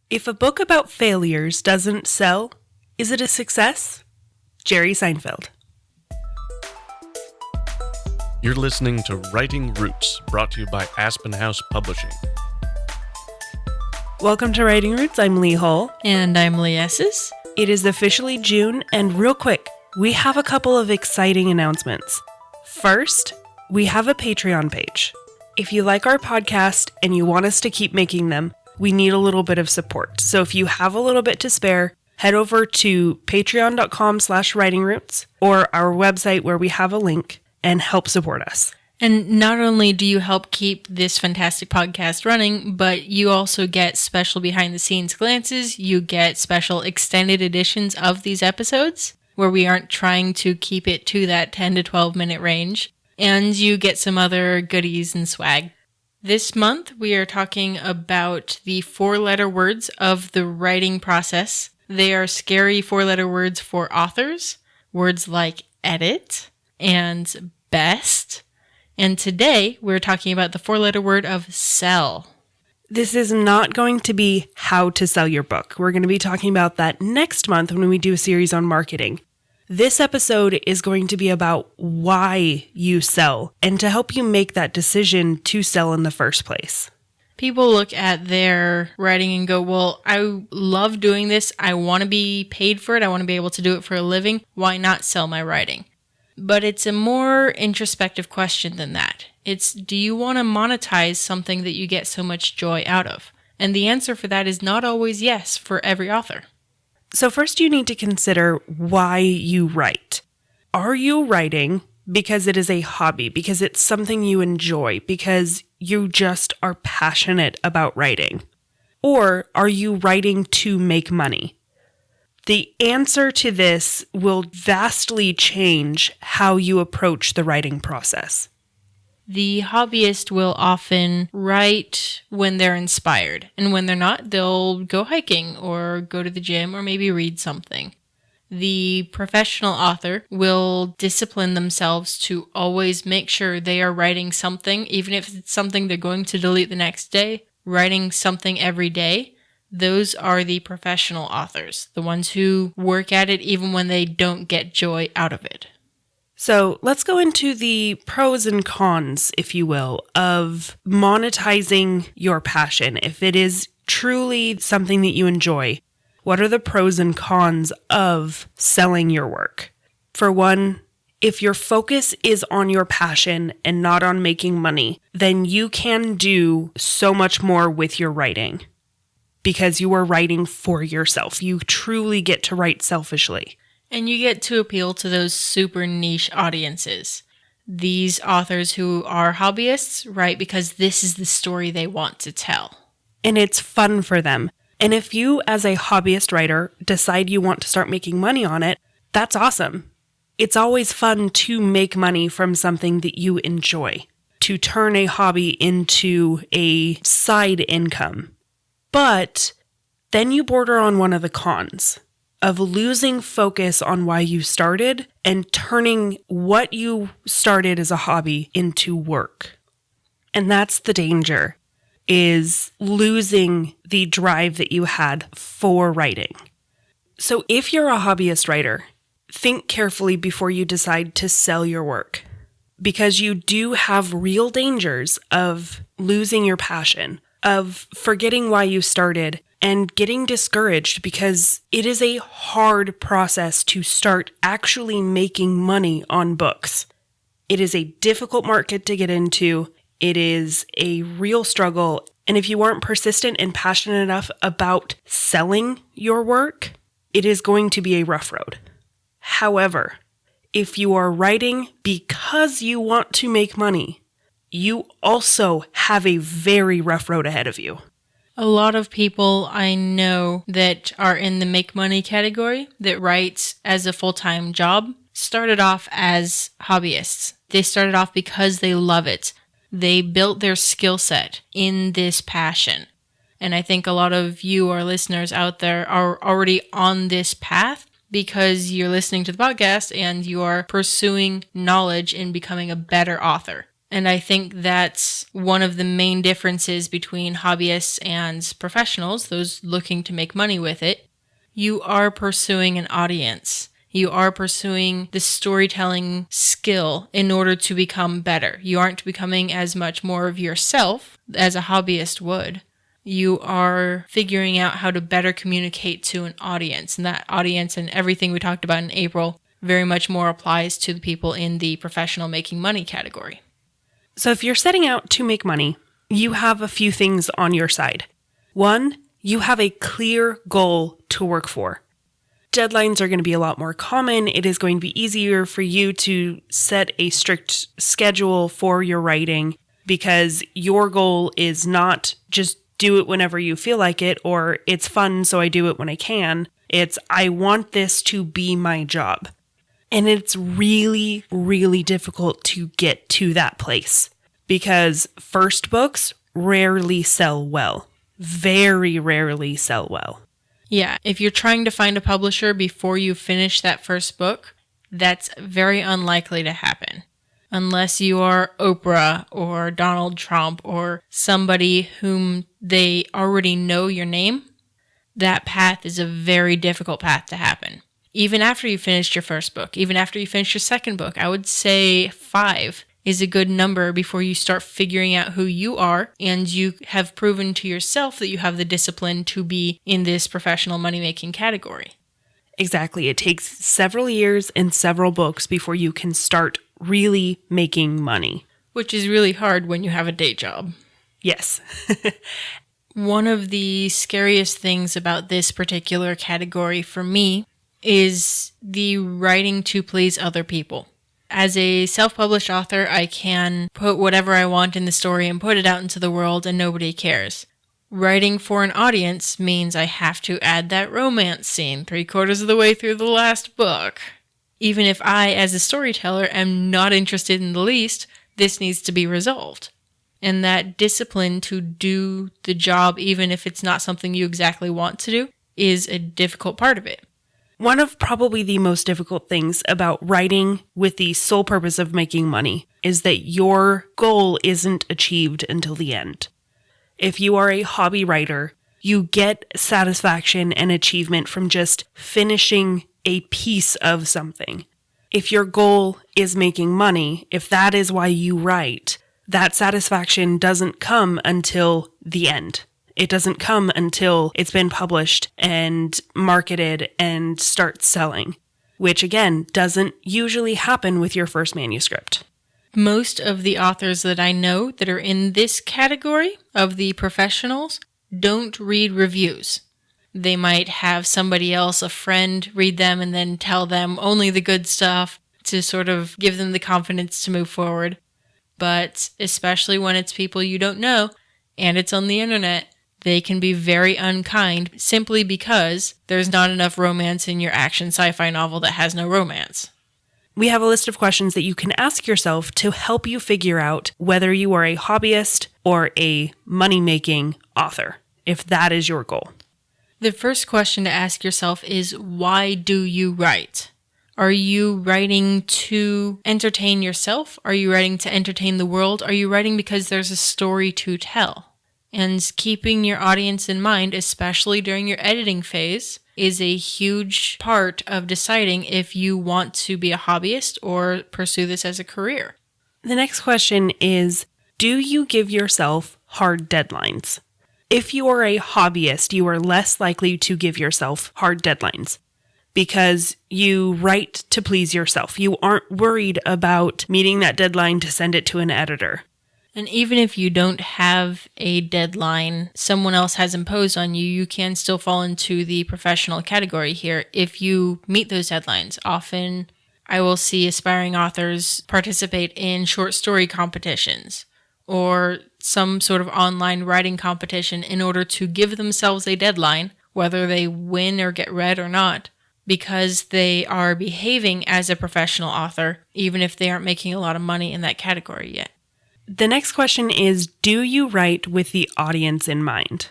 If a book about failures doesn't sell, is it a success? Jerry Seinfeld. You're listening to Writing Roots, brought to you by Aspen House Publishing. Welcome to Writing Roots. I'm Lee Hull. And I'm Lee Esses. It is officially June, and real quick, we have a couple of exciting announcements. First, we have a Patreon page. If you like our podcast and you want us to keep making them, we need a little bit of support. So if you have a little bit to spare, head over to patreon.com/writingroots or our website where we have a link and help support us. And not only do you help keep this fantastic podcast running, but you also get special behind-the-scenes glances. You get special extended editions of these episodes where we aren't trying to keep it to that 10 to 12 minute range. And you get some other goodies and swag. This month, we are talking about the 4-letter words of the writing process. They are scary 4-letter words for authors. Words like edit and best. And today, we're talking about the 4-letter word of sell. This is not going to be how to sell your book. We're going to be talking about that next month when we do a series on marketing. This episode is going to be about why you sell and to help you make that decision to sell in the first place. People look at their writing and go, well, I love doing this. I want to be paid for it. I want to be able to do it for a living. Why not sell my writing? But it's a more introspective question than that. It's, do you want to monetize something that you get so much joy out of? And the answer for that is not always yes for every author. So first you need to consider why you write. Are you writing because it is a hobby, because it's something you enjoy, because you just are passionate about writing? Or are you writing to make money? The answer to this will vastly change how you approach the writing process. The hobbyist will often write when they're inspired, and when they're not, they'll go hiking or go to the gym or maybe read something. The professional author will discipline themselves to always make sure they are writing something, even if it's something they're going to delete the next day, writing something every day. Those are the professional authors, the ones who work at it even when they don't get joy out of it. So let's go into the pros and cons, if you will, of monetizing your passion. If it is truly something that you enjoy, what are the pros and cons of selling your work? For one, if your focus is on your passion and not on making money, then you can do so much more with your writing because you are writing for yourself. You truly get to write selfishly. And you get to appeal to those super niche audiences. These authors who are hobbyists write because this is the story they want to tell. And it's fun for them. And if you, as a hobbyist writer, decide you want to start making money on it, that's awesome. It's always fun to make money from something that you enjoy, to turn a hobby into a side income. But then you border on one of the cons of losing focus on why you started and turning what you started as a hobby into work. And that's the danger, is losing the drive that you had for writing. So if you're a hobbyist writer, think carefully before you decide to sell your work, because you do have real dangers of losing your passion, of forgetting why you started, and getting discouraged because it is a hard process to start actually making money on books. It is a difficult market to get into. It is a real struggle. And if you aren't persistent and passionate enough about selling your work, it is going to be a rough road. However, if you are writing because you want to make money, you also have a very rough road ahead of you. A lot of people I know that are in the make money category that write as a full-time job started off as hobbyists. They started off because they love it. They built their skill set in this passion. And I think a lot of you, our listeners out there, are already on this path because you're listening to the podcast and you are pursuing knowledge in becoming a better author. And I think that's one of the main differences between hobbyists and professionals, those looking to make money with it. You are pursuing an audience. You are pursuing the storytelling skill in order to become better. You aren't becoming as much more of yourself as a hobbyist would. You are figuring out how to better communicate to an audience. And that audience and everything we talked about in April very much more applies to the people in the professional making money category. So if you're setting out to make money, you have a few things on your side. One, you have a clear goal to work for. Deadlines are going to be a lot more common. It is going to be easier for you to set a strict schedule for your writing because your goal is not just do it whenever you feel like it, or it's fun so I do it when I can. It's I want this to be my job. And it's really, really difficult to get to that place because first books rarely sell well. Very rarely sell well. Yeah, if you're trying to find a publisher before you finish that first book, that's very unlikely to happen. Unless you are Oprah or Donald Trump or somebody whom they already know your name, that path is a very difficult path to happen. Even after you finished your first book, even after you finish your second book, I would say 5 is a good number before you start figuring out who you are and you have proven to yourself that you have the discipline to be in this professional money-making category. Exactly. It takes several years and several books before you can start really making money. Which is really hard when you have a day job. Yes. One of the scariest things about this particular category for me is the writing to please other people. As a self-published author, I can put whatever I want in the story and put it out into the world and nobody cares. Writing for an audience means I have to add that romance scene 3/4 of the way through the last book. Even if I, as a storyteller, am not interested in the least, this needs to be resolved. And that discipline to do the job, even if it's not something you exactly want to do, is a difficult part of it. One of probably the most difficult things about writing with the sole purpose of making money is that your goal isn't achieved until the end. If you are a hobby writer, you get satisfaction and achievement from just finishing a piece of something. If your goal is making money, if that is why you write, that satisfaction doesn't come until the end. It doesn't come until it's been published and marketed and starts selling, which again, doesn't usually happen with your first manuscript. Most of the authors that I know that are in this category of the professionals don't read reviews. They might have somebody else, a friend, read them and then tell them only the good stuff to sort of give them the confidence to move forward. But especially when it's people you don't know and it's on the internet, they can be very unkind simply because there's not enough romance in your action sci-fi novel that has no romance. We have a list of questions that you can ask yourself to help you figure out whether you are a hobbyist or a money-making author, if that is your goal. The first question to ask yourself is, why do you write? Are you writing to entertain yourself? Are you writing to entertain the world? Are you writing because there's a story to tell? And keeping your audience in mind, especially during your editing phase, is a huge part of deciding if you want to be a hobbyist or pursue this as a career. The next question is, do you give yourself hard deadlines? If you are a hobbyist, you are less likely to give yourself hard deadlines because you write to please yourself. You aren't worried about meeting that deadline to send it to an editor. And even if you don't have a deadline someone else has imposed on you, you can still fall into the professional category here if you meet those deadlines. Often I will see aspiring authors participate in short story competitions or some sort of online writing competition in order to give themselves a deadline, whether they win or get read or not, because they are behaving as a professional author, even if they aren't making a lot of money in that category yet. The next question is, do you write with the audience in mind?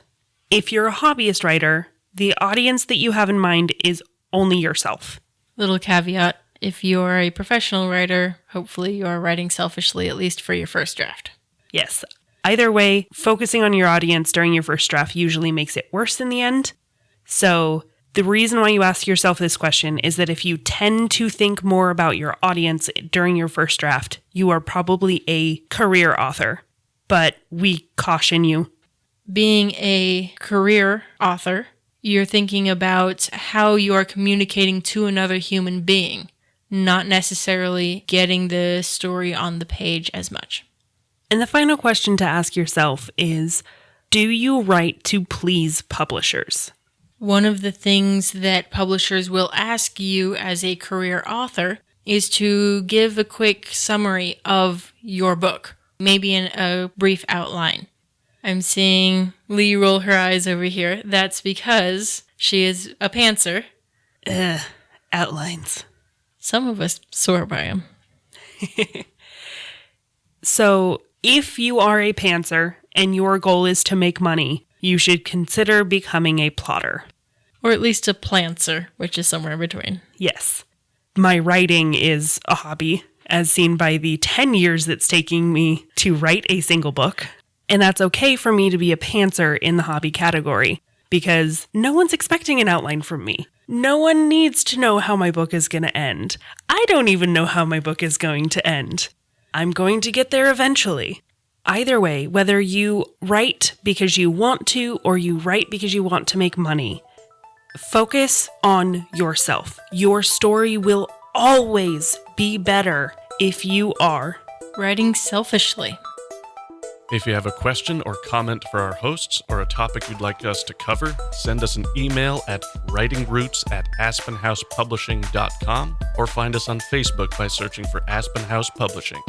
If you're a hobbyist writer, the audience that you have in mind is only yourself. Little caveat, If you're a professional writer, hobbyfully you are writing selfishly, at least for your first draft. Yes. Either way, focusing on your audience during your first draft usually makes it worse in the end. So the reason why you ask yourself this question is that if you tend to think more about your audience during your first draft, you are probably a career author. But we caution you. Being a career author, you're thinking about how you are communicating to another human being, not necessarily getting the story on the page as much. And the final question to ask yourself is, do you write to please publishers? One of the things that publishers will ask you as a career author is to give a quick summary of your book, maybe in a brief outline. I'm seeing Lee roll her eyes over here. That's because she is a pantser. Outlines. Some of us swear by them. So, if you are a pantser and your goal is to make money, you should consider becoming a plotter. Or at least a plantser, which is somewhere in between. Yes. My writing is a hobby, as seen by the 10 years it's taking me to write a single book. And that's okay for me to be a pantser in the hobby category, because no one's expecting an outline from me. No one needs to know how my book is going to end. I don't even know how my book is going to end. I'm going to get there eventually. Either way, whether you write because you want to or you write because you want to make money, focus on yourself. Your story will always be better if you are Writing selfishly. If you have a question or comment for our hosts or a topic you'd like us to cover, send us an email at writingroots@aspenhousepublishing.com or find us on Facebook by searching for Aspen House Publishing.